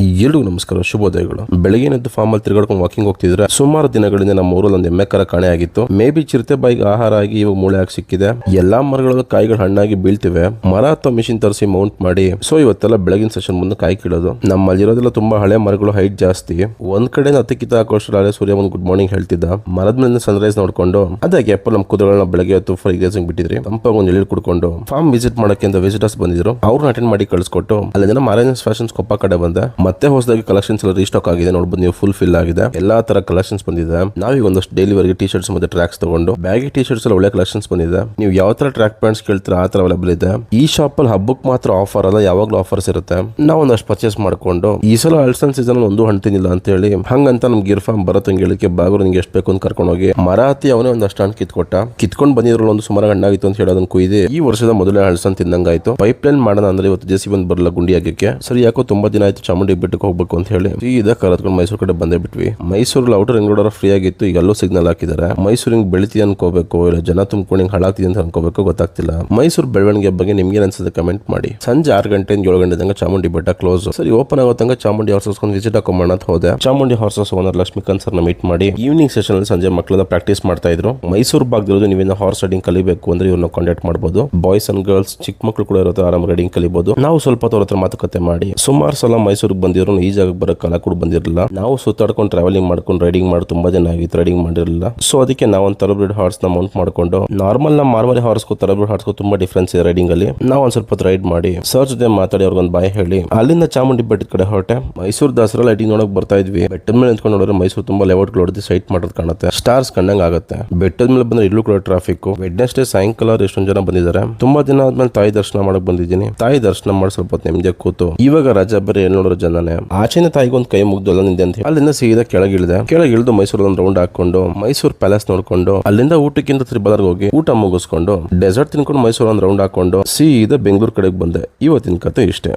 ಎಲ್ರಿಗೂ ನಮಸ್ಕಾರ, ಶುಭೋದಯಗಳು. ಬೆಳಗಿನ ಎದ್ದು ಫಾರ್ಮ್ ಅಲ್ಲಿ ತಿರುಗಾಡ್ಕೊಂಡು ವಾಕಿಂಗ್ ಹೋಗ್ತಿದ್ರೆ ಸುಮಾರು ದಿನಗಳಿಂದ ನಮ್ಮ ಊರಲ್ಲಿ ಒಂದು ಎಮ್ಮೆ ಕರ ಕಾಣೆ ಆಗಿತ್ತು. ಮೇ ಬಿ ಚಿರತೆ ಬಾಯಿಗೆ ಆಹಾರ ಆಗಿ ಇವಾಗ ಮೂಳೆ ಆಗಿ ಸಿಕ್ಕಿದೆ. ಎಲ್ಲಾ ಮರಗಳ ಕಾಯಿಗಳು ಹಣ್ಣಾಗಿ ಬೀಳ್ತಿವೆ. ಮರ ಅಥವಾ ಮಿಷಿನ್ ತರಿಸಿ ಮೌಂಟ್ ಮಾಡಿ ಸೊ ಇವತ್ತೆಲ್ಲ ಬೆಳಗಿನ ಸೆಷನ್ ಮುಂದೆ ಕಾಯಿ ಕೀಳೋದು. ನಮ್ಮಲ್ಲಿರೋದೆಲ್ಲ ತುಂಬಾ ಹಳೆ ಮರಗಳು, ಹೈಟ್ ಜಾಸ್ತಿ. ಒಂದ್ ಕಡೆ ಹತ್ತಕ್ಕಿಂತ ಹಾಕೋಷ್ಟ್ರೆ ಸೂರ್ಯ ಒಂದು ಗುಡ್ ಮಾರ್ನಿಂಗ್ ಹೇಳ್ತಿದ್ದ. ಮರದ ಮೇಲೆ ಸನ್ರೈಸ್ ನೋಡ್ಕೊಂಡು ಅದೇ ಗ್ಯಾಪ್ ನಮ್ಮ ಕುದುರೆಗಳನ್ನ ಬೆಳಗ್ಗೆ ಹೊತ್ತು ಫ್ರೈ ಗೇಸಿಂಗ್ ಬಿಟ್ಟಿದ್ರಿ. ತಂಪಾಗಿ ಒಂದು ಎಳ್ಳು ಕುಡ್ಕೊಂಡು ಫಾರ್ಮ್ ವಿಸಿಟ್ ಮಾಡಕ್ಕೆ ಅಂತ ವಿಸಿಟರ್ಸ್ ಬಂದಿದ್ರು. ಅವ್ರನ್ನ ಅಟೆಂಡ್ ಮಾಡಿ ಕಳಿಸ್ಕೊಟ್ಟು ಅಲ್ಲಿಂದ ಮಾರೇಜ್ ಫ್ಯಾಷನ್ಸ್ ಕೊಪ್ಪ ಕಡೆ ಬಂದೆ. ಮತ್ತೆ ಹೊಸದಾಗಿ ಕಲೆಕ್ಷನ್ಸ್ ಎಲ್ಲ ರೀಸ್ಟಾಕ್ ಆಗಿದೆ. ನೋಡ್ಬೋದು ನೀವು, ಫುಲ್ ಫಿಲ್ ಆಗಿದೆ. ಎಲ್ಲಾ ತರ ಕಲೆಕ್ಷನ್ಸ್ ಬಂದಿದೆ. ನಾವೀಗ ಒಂದಷ್ಟು ಡೈಲಿ ವರ್ಗೆ ಟಿ ಶರ್ಟ್ಸ್ ಮತ್ತೆ ಟ್ರ್ಯಾಕ್ಸ್ ತಗೊಂಡು ಬ್ಯಾಗಿ ಟಿ ಶರ್ಟ್ಸ್ ಎಲ್ಲ ಒಳ್ಳೆ ಕಲೆಕ್ಷನ್ಸ್ ಬಂದಿದೆ. ನೀವು ಯಾವ ತರ ಟ್ರ್ಯಾಕ್ ಪ್ಯಾಂಟ್ಸ್ ಕೇಳ್ತೀರಾ ಆ ತರ ಅವೈಲೇಬಲ್ ಇದೆ. ಈ ಶಾಪ್ ಅಲ್ಲಿ ಹಬ್ಬಕ್ಕೆ ಮಾತ್ರ ಆಫರ್ ಅಲ್ಲ, ಯಾವಾಗ್ಲೂ ಆಫರ್ಸ್ ಇರುತ್ತೆ. ನಾವು ಒಂದಷ್ಟು ಪರ್ಚೇಸ್ ಮಾಡ್ಕೊಂಡು ಈ ಸಲ ಅಲ್ಸನ್ ಸೀಸನ್ ಒಂದು ಹಣ್ತಿನಿಲ್ಲ ಅಂತ ಹೇಳಿ ಹಂಗಂತ ನಮ್ಗೆ ಗಿರ್ ಫಾರ್ಮ್ ಬರತ್ತೆ ಹೇಳಿಕೆ ಬಾಗರು ನಿಂಗೆ ಎಷ್ಟು ಬೇಕು ಅಂತ ಕರ್ಕೊಂಡು ಹೋಗಿ ಮರ ಹತ್ತಿ ಅವನೇ ಒಂದಷ್ಟು ಹಣ್ಣು ಕಿತ್ಕೊಂಡು ಬಂದಿದ್ರಲ್ಲಿ ಒಂದು ಸುಮಾರು ಹಣ್ಣಾಗಿತ್ತು ಅಂತ ಹೇಳೋದನ್ನ ಕುಯ್ದು ಈ ವರ್ಷದ ಮೊದಲೇ ಹಳ್ಸನ್ ತಿಂದಂಗಾಯ್ತು. ಪೈಪ್ ಲೈನ್ ಮಾಡೋಣ ಅಂದ್ರೆ ಇವತ್ತು ಜೆಸಿ ಬಂದ್ ಬರಲ್ಲ ಗುಂಡಿ ಆಗಕ್ಕೆ. ಸರಿ, ಯಾಕೋ ತುಂಬಾ ದಿನ ಆಯ್ತು ಚಾಮುಂಡಿ ಬೆಟ್ಟಕ್ಕೆ ಹೋಗ್ಬೇಕು ಅಂತ ಹೇಳಿ ಸೀದಾ ಕರೆದ್ಕೊಂಡು ಮೈಸೂರು ಕಡೆ ಬಂದೇ ಬಿಟ್ವಿ. ಮೈಸೂರಲ್ಲಿ ಔಟರ್ ರಿಂಗ್ ರೋಡ್ ಫ್ರೀ ಆಗಿತ್ತು. ಈಗ ಎಲ್ಲೂ ಸಿಗ್ನಲ್ ಹಾಕಿದ್ದಾರೆ. ಮೈಸೂರಿಗೆ ಬೆಳಿತಿ ಅನ್ಕೋಬೇಕು ಇಲ್ಲ ಜನ ತುಂಬಿಕೊಂಡು ಹಾಳಾಗ್ತಿದೆ ಅಂತ ಅನ್ಕೋಬೇಕು, ಗೊತ್ತಾಗ್ತಿಲ್ಲ. ಮೈಸೂರು ಬೆಳವಣಿಗೆ ಬಗ್ಗೆ ನಿಮ್ಗೆ ಅನ್ಸುತ್ತೆ ಕಮೆಂಟ್ ಮಾಡಿ. ಸಂಜೆ 6 ಗಂಟೆಯಿಂದ 7 ಗಂಟೆ ತನಕ ಚಾಮುಂಡಿ ಬೆಟ್ಟ ಕ್ಲೋಸ್. ಸರಿ, ಓಪನ್ ಆಗೋ ತನಕ ಚಾಮುಂಡಿ ಹಾರ್ಸಸ್ ವಿಸಿಟ್ ಹಾಕೋಣ ಅಂತ ಹೋದೆ. ಚಾಮುಂಡಿ ಹಾರ್ಸಸ್ ಓನರ್ ಲಕ್ಷ್ಮೀಕಾಂತ್ ಸರ್ನ ಮೀಟ್ ಮಾಡಿ ಈವ್ನಿಂಗ್ ಸೆಷನ್ ಅಲ್ಲಿ ಸಂಜೆ ಮಕ್ಕಳೆಲ್ಲ ಪ್ರಾಕ್ಟೀಸ್ ಮಾಡ್ತಾ ಇದ್ರು. ಮೈಸೂರು ಭಾಗದಿರೋದು ನೀವೇನು ಹಾರ್ಸ್ ರೈಡಿಂಗ್ ಕಲಿಬೇಕು ಅಂದ್ರೆ ಇವ್ರನ್ನ ಕಾಂಟ್ಯಾಕ್ಟ್ ಮಾಡಬಹುದು. ಬಾಯ್ಸ್ ಅಂಡ್ ಗರ್ಲ್ಸ್ ಚಿಕ್ಕ ಮಕ್ಕಳು ಕೂಡ ಇರುತ್ತೆ, ಆರಾಮ್ ರೈಡಿಂಗ್ ಕಲಿಬಹುದು. ನಾವು ಸ್ವಲ್ಪ ಅವ್ರ ಹತ್ರ ಮಾತುಕತೆ ಮಾಡಿ ಸುಮಾರು ಸಲ ಮೈಸೂರಿಗೆ ಬಂದಿರೋ ಈ ಜಾಗಕ್ಕೆ ಬರೋ ಕಾಲ ಕೂಡ ಬಂದಿರಲಿಲ್ಲ. ನಾವು ಸುತ್ತಾಡ್ಕೊಂಡು ಟ್ರಾವೆಲಿಂಗ್ ಮಾಡ್ಕೊಂಡು ರೈಡಿಂಗ್ ಮಾಡಿ ತುಂಬಾ ಜನ ಆಗಿತ್ತು, ರೈಡಿಂಗ್ ಮಾಡಿರಲಿಲ್ಲ. ಸೊ ಅದಕ್ಕೆ ನಾವು ಒಂದು ತರಬ್ರಿಡ್ ಹಾರ್ಸ್ ನ ಮೌಂಟ್ ಮಾಡ್ಕೊಂಡು ನಾರ್ಮಲ್ ನಮ್ಮ ಮಾರ್ವರಿ ಹಾರ್ಸ್ಗೂ ತರಬ್ರಿಡ್ ಹಾರ್ಸ್ಗೂ ತುಂಬಾ ಡಿಫ್ರೆನ್ಸ್ ಇದೆ ರೈಡಿಂಗ್ ಅಲ್ಲಿ. ನಾವು ಒಂದ್ ಸ್ವಲ್ಪ ರೈಡ್ ಮಾಡಿ ಸರ್ ಜೊತೆ ಮಾತಾಡಿ ಅವ್ರಿಗೊಂದು ಬಾಯ್ ಹೇಳಿ ಅಲ್ಲಿಂದ ಚಾಮುಂಡಿ ಬೆಟ್ಟದ ಕಡೆ ಹೊರಟೆ. ಮೈಸೂರು ದಸರಾ ಲೈಟಿಂಗ್ ನೋಡಕ್ ಬರ್ತಾ ಇದ್ವಿ. ಬೆಟ್ಟದ ಮೇಲೆ ನಿಂತ್ಕೊಂಡು ನೋಡಿದ್ರೆ ಮೈಸೂರು ತುಂಬಾ ಲೆಔಟ್ ಹೊಡೆದು ಸೈಟ್ ಮಾಡೋದು ಕಾಣುತ್ತೆ. ಸ್ಟಾರ್ಸ್ ಕಂಡಂಗ್ ಆಗುತ್ತೆ. ಬೆಟ್ಟದ ಮೇಲೆ ಬಂದ್ರೆ ಇಲ್ಲೂ ಕೂಡ ಟ್ರಾಫಿಕ್. ವೆಡ್ನೆಸ್ಡೇ ಸಾಯಂಕಾಲ ಎಷ್ಟೊಂದು ಜನ ಬಂದಿದ್ದಾರೆ. ತುಂಬಾ ದಿನ ಆದ್ಮೇಲೆ ತಾಯಿ ದರ್ಶನ ಮಾಡಕ್ ಬಂದಿದ್ದೀನಿ. ತಾಯಿ ದರ್ಶನ ಮಾಡಿ ಸ್ವಲ್ಪ ನೆಮ್ಮದಿ ಕೂತು ಇವಾಗ ರಜಾ ಬೇರೆ ಎಲ್ಲಿ ನೋಡೋ ಜನನೇ ಆಚೆನ ತಾಯಿಗೆ ಒಂದು ಕೈ ಮುಗ್ದು ಎಲ್ಲ ನಿಂದೆ ಅಂತ ಅಲ್ಲಿಂದ ಸೀದಾ ಕೆಳಗಿಳಿದು ಮೈಸೂರಲ್ಲಿ ಒಂದು ರೌಂಡ್ ಹಾಕೊಂಡು ಮೈಸೂರು ಪ್ಯಾಲೇಸ್ ನೋಡ್ಕೊಂಡು ಅಲ್ಲಿಂದ ಊಟಕ್ಕಿಂತ ತ್ರಿಬಲರ್ಗೆ ಹೋಗಿ ಊಟ ಮುಗಿಸ್ಕೊಂಡು ಡೆಸರ್ಟ್ ತಿನ್ಕೊಂಡು ಮೈಸೂರು ಒಂದು ರೌಂಡ್ ಹಾಕೊಂಡು ಸೀದಾ ಬೆಂಗಳೂರು ಕಡೆಗೆ ಬಂದೆ. ಇವತ್ತಿನ ಕತೆ ಇಷ್ಟೇ.